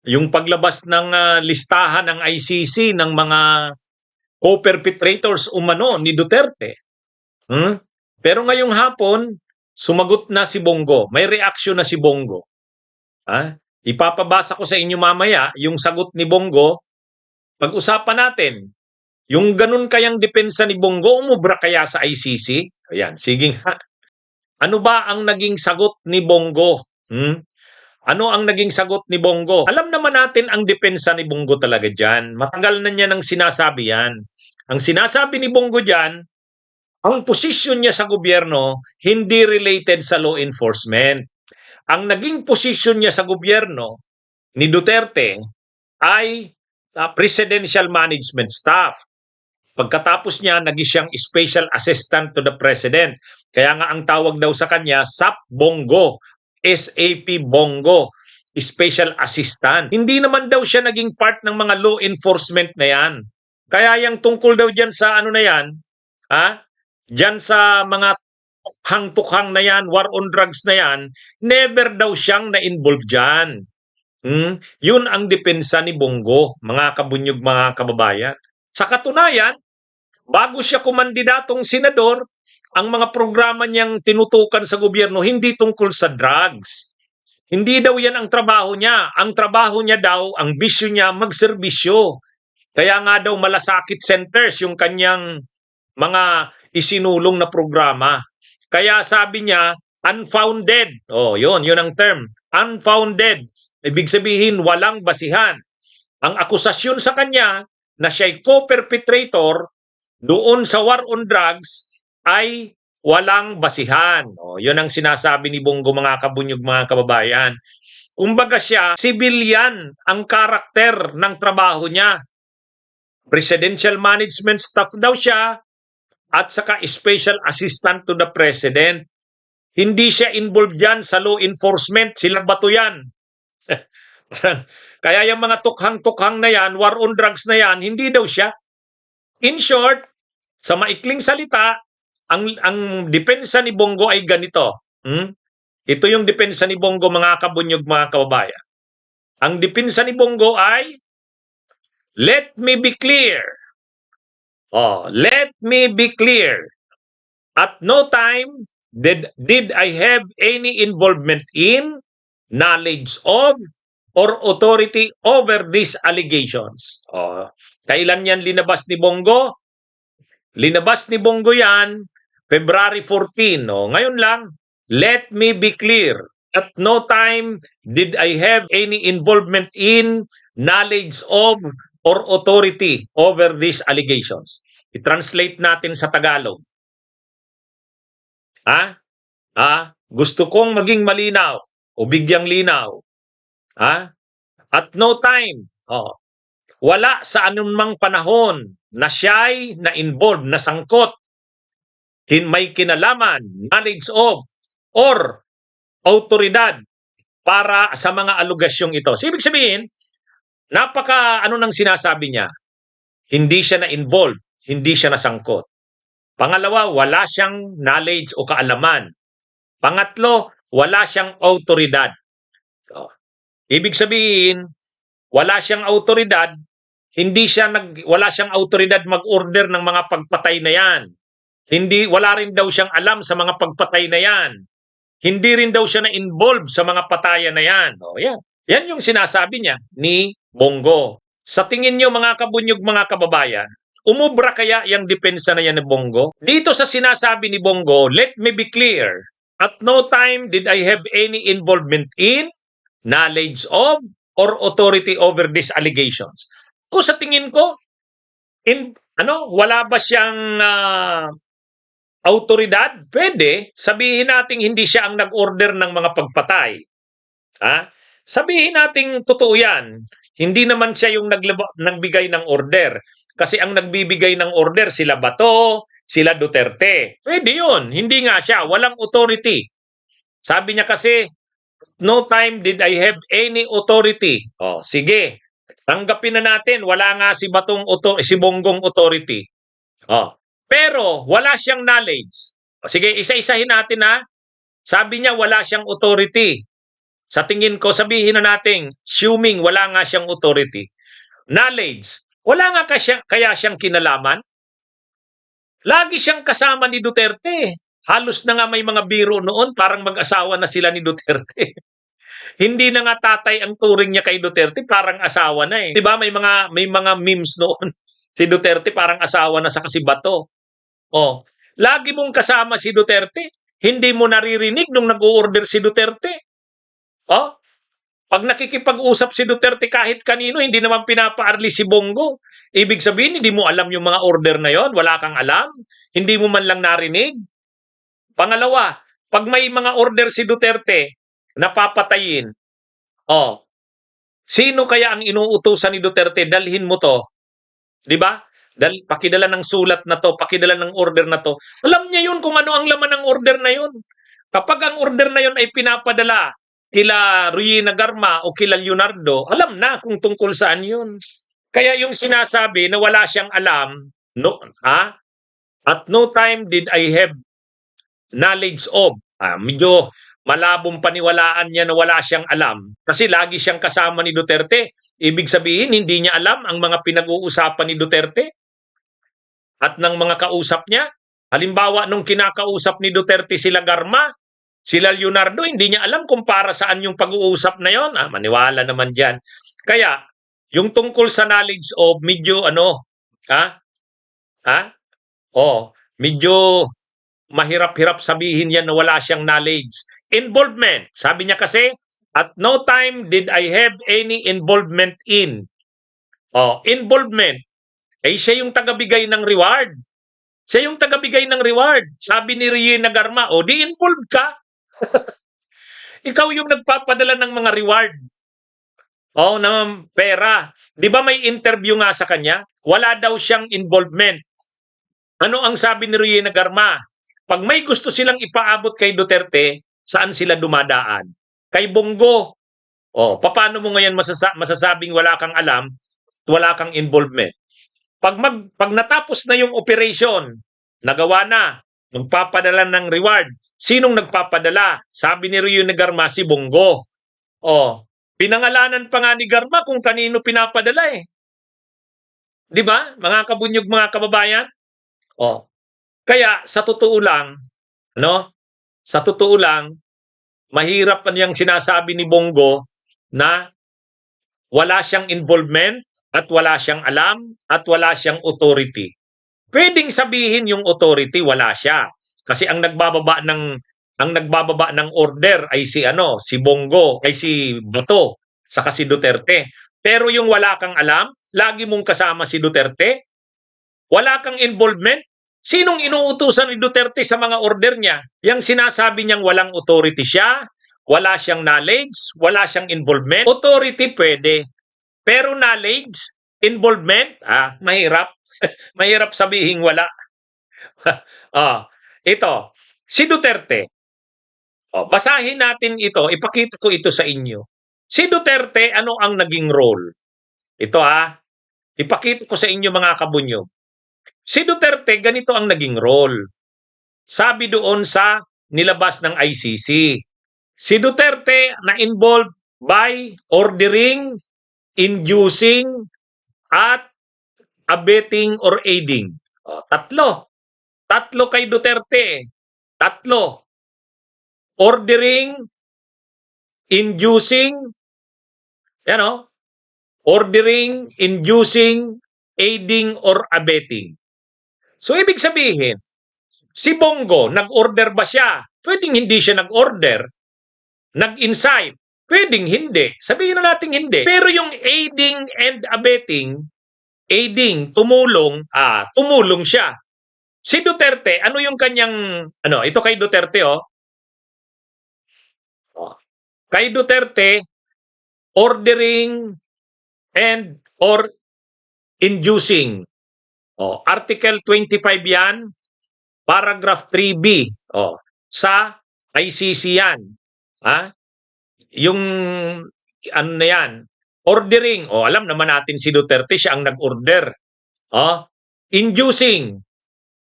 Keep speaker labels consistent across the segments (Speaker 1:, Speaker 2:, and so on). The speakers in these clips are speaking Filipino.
Speaker 1: Yung paglabas ng listahan ng ICC ng mga co-perpetrators umano ni Duterte. Hmm? Pero ngayong hapon, sumagot na si Bongo. May reaksyon na si Bongo. Ipapabasa ko sa inyo mamaya yung sagot ni Bongo. Pag-usapan natin. Yung ganun kayang depensa ni Bongo, umubra kaya sa ICC? Ayan, sige nga. Ano ba ang naging sagot ni Bongo? Ano ang naging sagot ni Bongo? Alam naman natin ang depensa ni Bongo talaga dyan. Matagal na niya nang sinasabi yan. Ang sinasabi ni Bongo dyan, ang posisyon niya sa gobyerno hindi related sa law enforcement. Ang naging posisyon niya sa gobyerno ni Duterte ay presidential management staff. Pagkatapos niya, naging siyang special assistant to the president. Kaya nga ang tawag daw sa kanya, SAP Bongo, SAP Bongo, special assistant. Hindi naman daw siya naging part ng mga law enforcement na yan. Kaya yung tungkol daw dyan sa ano na yan, dyan sa mga tukhang-tukhang na yan, war on drugs na yan, never daw siyang na-involve dyan. Yun ang depensa ni Bongo, mga kabunyog, mga kababayan. Sa katunayan, bago siya kumandidatong senador, ang mga programa niyang tinutukan sa gobyerno hindi tungkol sa drugs. Hindi daw yan ang trabaho niya. Ang trabaho niya daw, ang bisyo niya, magserbisyo. Kaya nga daw malasakit centers yung kanyang mga isinulong na programa. Kaya sabi niya, unfounded. Yun ang term. Unfounded. Ibig sabihin, walang basihan. Ang akusasyon sa kanya na siya'y co-perpetrator doon sa war on drugs ay walang basihan. Yun ang sinasabi ni Bongo, mga kabunyog, mga kababayan. Kumbaga siya, civilian ang karakter ng trabaho niya. Presidential management staff daw siya at saka special assistant to the president. Hindi siya involved dyan sa law enforcement. Sila bato yan. Kaya yung mga tukhang-tukhang na yan, war on drugs na yan, hindi daw siya. In short, sa maikling salita, ang depensa ni Bongo ay ganito. Ito yung depensa ni Bongo, mga kabunyog, mga kababayan. Ang depensa ni Bongo ay, let me be clear. Let me be clear. At no time did I have any involvement in, knowledge of, or authority over these allegations. Kailan yan linabas ni Bongo? Linabas ni Bongo yan, February 14. Ngayon lang, let me be clear. At no time did I have any involvement in, knowledge of, or authority over these allegations. I-translate natin sa Tagalog. Gusto kong maging malinaw o bigyang linaw. At no time, wala sa anumang panahon na siya'y na-involved, nasangkot, may kinalaman, knowledge of, or autoridad para sa mga alugasyong ito. So, ibig sabihin, nang sinasabi niya, hindi siya na-involved, hindi siya nasangkot. Pangalawa, wala siyang knowledge o kaalaman. Pangatlo, wala siyang autoridad. Ibig sabihin, wala siyang autoridad, wala siyang autoridad mag-order ng mga pagpatay na yan. Wala rin daw siyang alam sa mga pagpatay na yan. Hindi rin daw siya na-involved sa mga patayan na yan. Yan yung sinasabi niya ni Bongo. Sa tingin niyo, mga kabunyog, mga kababayan, umubra kaya yung depensa na yan ni Bongo? Dito sa sinasabi ni Bongo, let me be clear. At no time did I have any involvement in, knowledge of, or authority over these allegations. Kung sa tingin ko, wala ba siyang autoridad? Pwede. Sabihin natin hindi siya ang nag-order ng mga pagpatay. Sabihin natin totoo yan. Hindi naman siya yung nagbigay ng order. Kasi ang nagbibigay ng order, sila Bato, sila Duterte. Pwede yun. Hindi nga siya. Walang authority. Sabi niya kasi, no time did I have any authority. Sige. Tanggapin na natin, wala nga si Bonggong authority. Pero wala siyang knowledge. Sige, isa-isahin natin . Sabi niya wala siyang authority. Sa tingin ko, sabihin na natin, assuming wala nga siyang authority, knowledge, wala nga kaya siyang kinalaman? Lagi siyang kasama ni Duterte. Halos na nga may mga biro noon, parang mag-asawa na sila ni Duterte. Hindi na nga tatay ang turing niya kay Duterte, parang asawa na eh. 'Di ba may mga memes noon. Si Duterte parang asawa na sa kasibato. Oh, lagi mong kasama si Duterte, hindi mo naririnig nung nag-o-order si Duterte. Oh, pag nakikipag-usap si Duterte kahit kanino, hindi naman pinapaarli si Bongo. Ibig sabihin, hindi mo alam yung mga order na yon, wala kang alam, hindi mo man lang narinig. Pangalawa, pag may mga order si Duterte na papatayin, oh, sino kaya ang inuutusan ni Duterte? Dalhin mo to. 'Di ba? Pakidala ng sulat na to, pakidala ng order na to. Alam niya yun kung ano ang laman ng order na yun. Kapag ang order na yun ay pinapadala kila Ruina Garma o kila Leonardo, alam na kung tungkol saan yun. Kaya yung sinasabi na wala siyang alam, no, at no time did I have knowledge of. Medyo malabong paniwalaan niya na wala siyang alam kasi lagi siyang kasama ni Duterte. Ibig sabihin, hindi niya alam ang mga pinag-uusapan ni Duterte at ng mga kausap niya. Halimbawa, nung kinakausap ni Duterte sila Garma, sila Leonardo, hindi niya alam kung para saan yung pag-uusap na yon. Maniwala naman dyan. Kaya, yung tungkol sa knowledge of, medyo medyo mahirap-hirap sabihin yan na wala siyang knowledge. Involvement. Sabi niya kasi, at no time did I have any involvement in. Involvement. Siya yung tagabigay ng reward. Siya yung tagabigay ng reward. Sabi ni Riena Garma, di involved ka. Ikaw yung nagpapadala ng mga reward. Ng pera. Di ba may interview nga sa kanya? Wala daw siyang involvement. Ano ang sabi ni Riena Garma? Pag may gusto silang ipaabot kay Duterte, saan sila dumadaan? Kay Bongo. Paano mo ngayon masasabing wala kang alam, wala kang involvement? Pag natapos na yung operation, nagawa na, magpapadala ng reward. Sinong nagpapadala? Sabi ni Riena Garma, si Bongo. Pinangalanan pa nga ni Garma kung kanino pinapadala eh. Di ba? Mga kabunyog, mga kababayan? Kaya sa totoo lang, mahirap pa niyang sinasabi ni Bongo na wala siyang involvement at wala siyang alam at wala siyang authority. Pwedeng sabihin yung authority wala siya kasi ang nagbababa ng order ay si Bongo, ay si Bato, saka si Duterte. Pero yung wala kang alam, lagi mong kasama si Duterte, wala kang involvement, sinong inuutusan ni Duterte sa mga order niya? Yang sinasabi niyang walang authority siya, wala siyang knowledge, wala siyang involvement. Authority pwede, pero knowledge, involvement, mahirap. Mahirap sabihin wala. Ito, si Duterte. Basahin natin ito, ipakita ko ito sa inyo. Si Duterte, ano ang naging role? Ito ipakita ko sa inyo mga kabunyog. Si Duterte, ganito ang naging role. Sabi doon sa nilabas ng ICC. Si Duterte na-involved by ordering, inducing, at abetting or aiding. Tatlo. Tatlo kay Duterte. Tatlo. Ordering, inducing, ordering, inducing, aiding, or abetting. So, ibig sabihin, si Bongo, nag-order ba siya? Pwedeng hindi siya nag-order. Nag-incite? Pwedeng hindi. Sabihin na natin hindi. Pero yung aiding and abetting, aiding, tumulong siya. Si Duterte, ano yung kanyang, ito kay Duterte, Kay Duterte, ordering and or inducing. Article 25 yan, paragraph 3B. Sa ICC yan. Yung na yan, ordering. Alam naman natin si Duterte, siya ang nag-order. Inducing.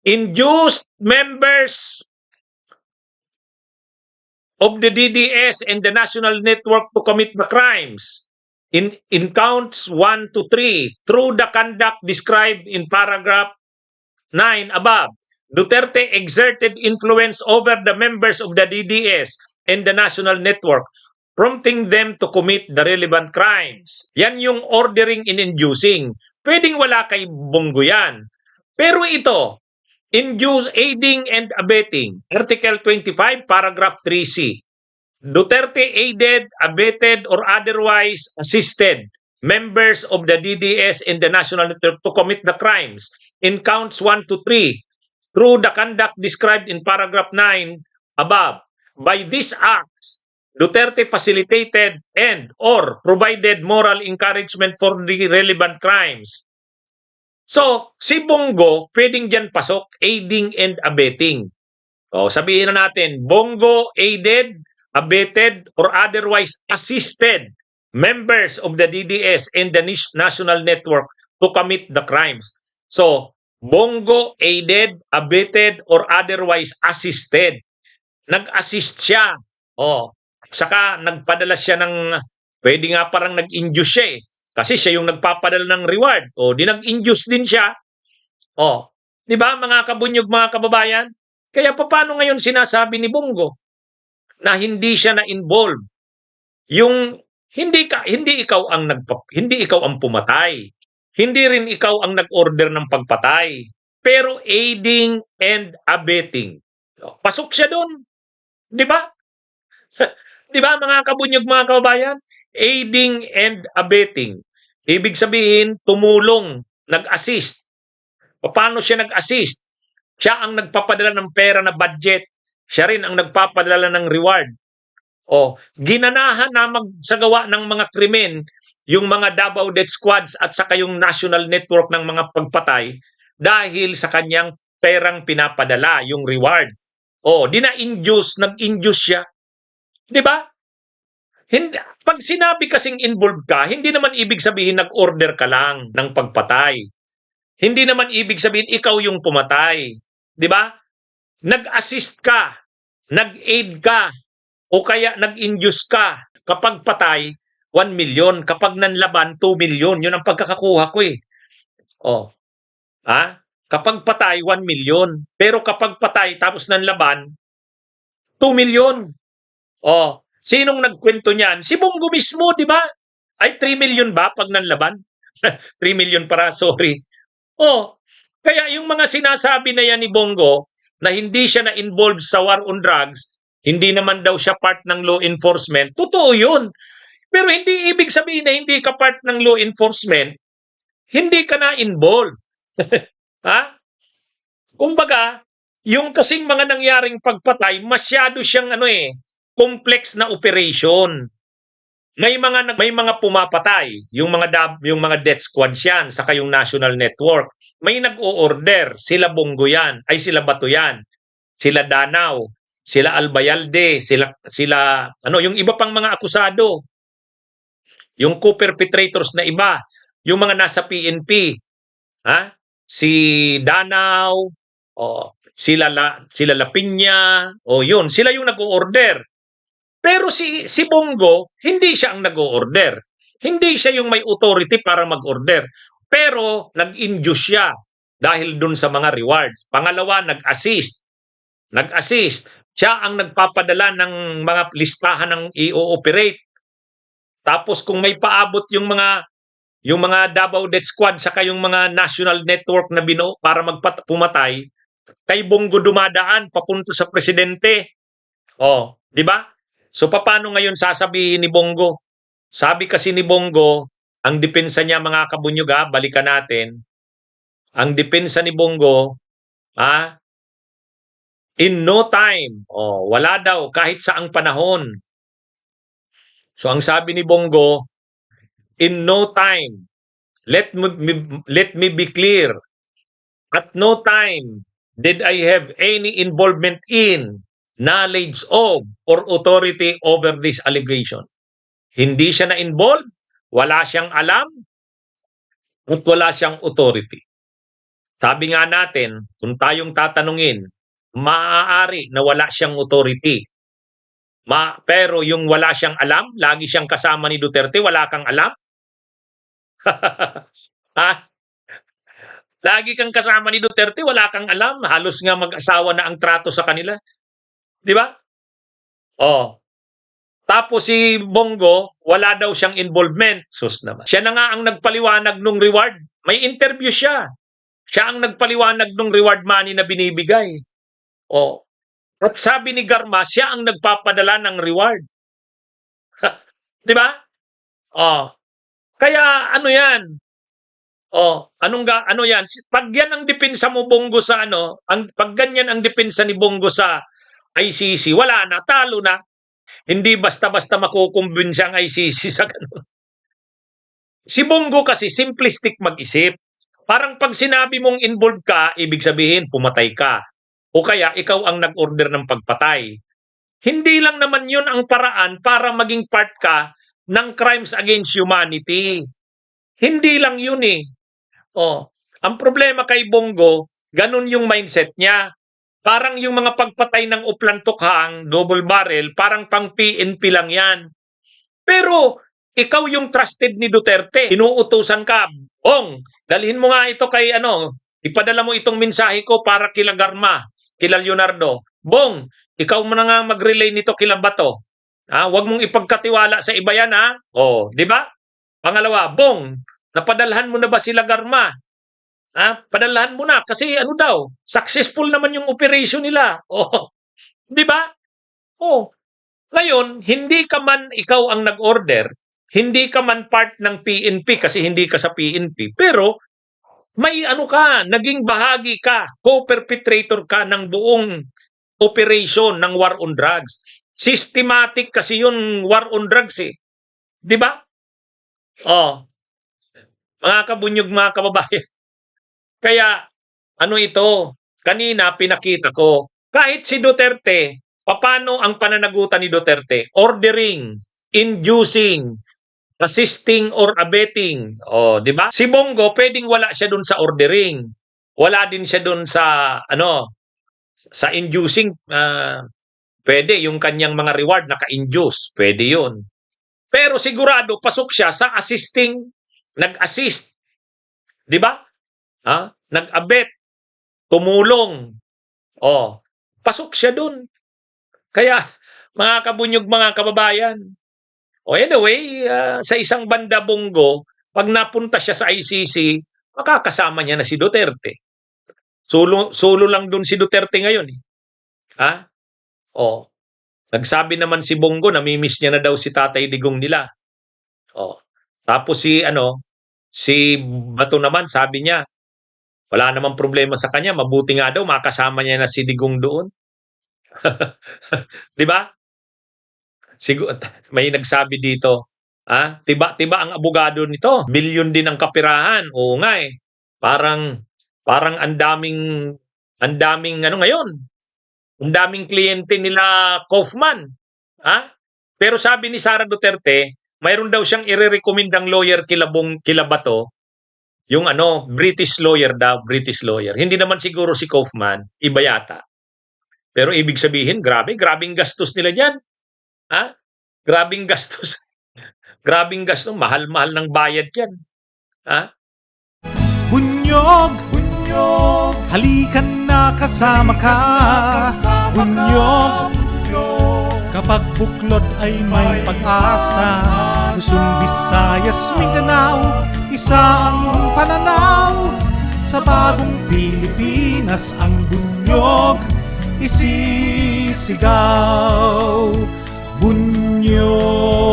Speaker 1: Induced members of the DDS and the national network to commit the crimes in counts 1 to 3 through the conduct described in paragraph 9 above. Duterte exerted influence over the members of the DDS and the national network, prompting them to commit the relevant crimes. Yan yung ordering and inducing. Pwedeng wala kay Bongo yan. Pero ito, induce, aiding and abetting. Article 25, paragraph 3C. Duterte aided, abetted, or otherwise assisted members of the DDS and the national network to commit the crimes in counts 1 to 3 through the conduct described in paragraph 9 above. By these acts, Duterte facilitated and or provided moral encouragement for the relevant crimes. So, si Bongo, pwedeng dyan pasok, aiding and abetting. O, sabihin na natin, Bongo aided, abetted, or otherwise assisted members of the DDS and the national network to commit the crimes. So, Bongo aided, abetted, or otherwise assisted. Nag-assist siya. O, saka nagpadala siya ng, pwede nga parang nag-induce siya eh. Kasi siya yung nagpapadala ng reward. O, di nag-induce din siya. O, di ba mga kabunyog, mga kababayan? Kaya paano ngayon sinasabi ni Bongo na hindi siya na-involve? Yung hindi ikaw ang pumatay. Hindi rin ikaw ang nag-order ng pagpatay. Pero aiding and abetting. Pasok siya doon. 'Di ba? 'Di ba mga kabunyog, mga kababayan? Aiding and abetting. Ibig sabihin tumulong, nag-assist. Paano siya nag-assist? Siya ang nagpapadala ng pera na budget. Siya rin ang nagpapadala ng reward. O, ginanahan na magsagawa ng mga krimen yung mga Davao Death Squads at saka yung national network ng mga pagpatay dahil sa kanyang perang pinapadala, yung reward. O, nag-induce siya. Di ba? Pag sinabi kasing involved ka, hindi naman ibig sabihin nag-order ka lang ng pagpatay. Hindi naman ibig sabihin ikaw yung pumatay. Di ba? Nag-assist ka, nag-aid ka, o kaya nag-induce ka. Kapag patay, 1 million. Kapag nanlaban, 2 million. Yun ang pagkakakuha ko eh. O, kapag patay, 1 million. Pero kapag patay tapos nanlaban, 2 million. O, sinong nagkwento niyan? Si Bongo mismo, di ba? Ay, 3 million ba pag nanlaban? 3 million para, sorry. O, kaya yung mga sinasabi na yan ni Bongo, na hindi siya na-involved sa war on drugs, hindi naman daw siya part ng law enforcement, totoo yun. Pero hindi ibig sabihin na hindi ka part ng law enforcement, hindi ka na-involved. Ha? Kumbaga, yung kasing mga nangyaring pagpatay, masyado siyang complex na operation. May mga pumapatay, yung mga death squads yan, saka yung national network. May nag-o-order, sila Bongo yan, ay sila Bato yan, sila Danao, sila Albayalde, sila yung iba pang mga akusado. Yung co-perpetrators na iba, yung mga nasa PNP, si Danao, sila Lapinya, yun, sila yung nag-o-order. Pero si Bongo, hindi siya ang nag-o-order. Hindi siya yung may authority para mag-order. Pero nag-induce siya dahil dun sa mga rewards. Pangalawa, nag-assist. Siya ang nagpapadala ng mga listahan ng i-ooperate. Tapos kung may paabot yung mga Davao Death Squad saka yung mga national network na binuo para pumatay, kay Bongo dumadaan papunta sa presidente. Di ba? So paano ngayon sasabihin ni Bongo? Sabi kasi ni Bongo, ang depensa niya, mga kabunyog, balikan natin. Ang depensa ni Bongo, in no time, wala daw kahit saang panahon. So ang sabi ni Bongo, in no time, let me be clear, at no time did I have any involvement in, knowledge of, or authority over this allegation. Hindi siya na-involved, wala siyang alam, at wala siyang authority. Sabi nga natin, kung tayong tatanungin, maaari na wala siyang authority. Pero yung wala siyang alam, lagi siyang kasama ni Duterte, wala kang alam? Ha? Lagi kang kasama ni Duterte, wala kang alam? Halos nga mag-asawa na ang trato sa kanila. Di ba? Oh. Tapos si Bongo, wala daw siyang involvement. Sus naman. Siya na nga ang nagpaliwanag nung reward. May interview siya. Siya ang nagpaliwanag nung reward money na binibigay. Oh. At sabi ni Garma, siya ang nagpapadala ng reward. Di ba? Oh. Kaya ano yan? Oh, ano yan? Pag yan ang depensa mo Bongo sa pag ganyan ang depensa ni Bongo sa ICC, wala na, talo na. Hindi basta-basta makukumbinsi ang ICC sa ganun. Si Bongo kasi simplistic mag-isip. Parang pag sinabi mong involved ka, ibig sabihin pumatay ka. O kaya ikaw ang nag-order ng pagpatay. Hindi lang naman yun ang paraan para maging part ka ng crimes against humanity. Hindi lang yun eh. Oh, ang problema kay Bongo, ganun yung mindset niya. Parang yung mga pagpatay ng uplantokhang, double barrel, parang pang PNP lang yan. Pero ikaw yung trusted ni Duterte. Inuutusan ka, Bong, dalhin mo nga ito kay ipadala mo itong mensahe ko para kila Garma, kila Leonardo. Bong, ikaw mo na nga mag-relay nito kila Bato. Huwag mong ipagkatiwala sa iba yan, ha? Oh, di ba? Pangalawa, Bong, napadalhan mo na ba sila Garma? Padalhan mo na kasi daw, successful naman yung operation nila. Oh, di ba? Oh. Ngayon, hindi ka man ikaw ang nag-order, hindi ka man part ng PNP kasi hindi ka sa PNP, pero may naging bahagi ka, co-perpetrator ka ng buong operation ng war on drugs. Systematic kasi yung war on drugs eh. Di ba? Oh. Mga kabunyog, mga kababayan. Kaya, ito, kanina pinakita ko, kahit si Duterte, paano ang pananagutan ni Duterte? Ordering, inducing, assisting or abetting. Oh, di ba? Si Bongo, pwedeng wala siya dun sa ordering. Wala din siya dun sa, sa inducing. Pwede, yung kanyang mga reward naka-induce. Pwede yun. Pero sigurado, pasok siya sa assisting, nag-assist. Di ba? Nag-abet, tumulong. Oh, pasok siya dun. Kaya, mga kabunyog, mga kababayan, anyway, sa isang banda Bongo, pag napunta siya sa ICC, makakasama niya na si Duterte. Solo lang dun si Duterte ngayon. Oh, nagsabi naman si Bongo, namimiss niya na daw si Tatay Digong nila. Oh, tapos si Bato naman, sabi niya, wala namang problema sa kanya, mabuti nga daw, makasama niya na si Digong doon. Di ba? May nagsabi dito, tiba ang abogado nito, bilyon din ang kapirahan. Oo nga eh. Parang ang daming ngayon. Ang daming kliyente nila Kaufman. Pero sabi ni Sara Duterte, mayroon daw siyang irerekomendang lawyer kila Bato, yung British lawyer daw, British lawyer. Hindi naman siguro si Kaufman, iba yata. Pero ibig sabihin, grabing gastos nila diyan. Grabing gastos. Grabing gastos, mahal-mahal ng bayad 'yan.
Speaker 2: Bunyog, halikan na kasama ka. Bunyog, kapag buklod ay may pag-asa. Luzon, Visayas, Mindanao, isa ang pananaw. Sa bagong Pilipinas ang bunyog isisigaw. Bunyog.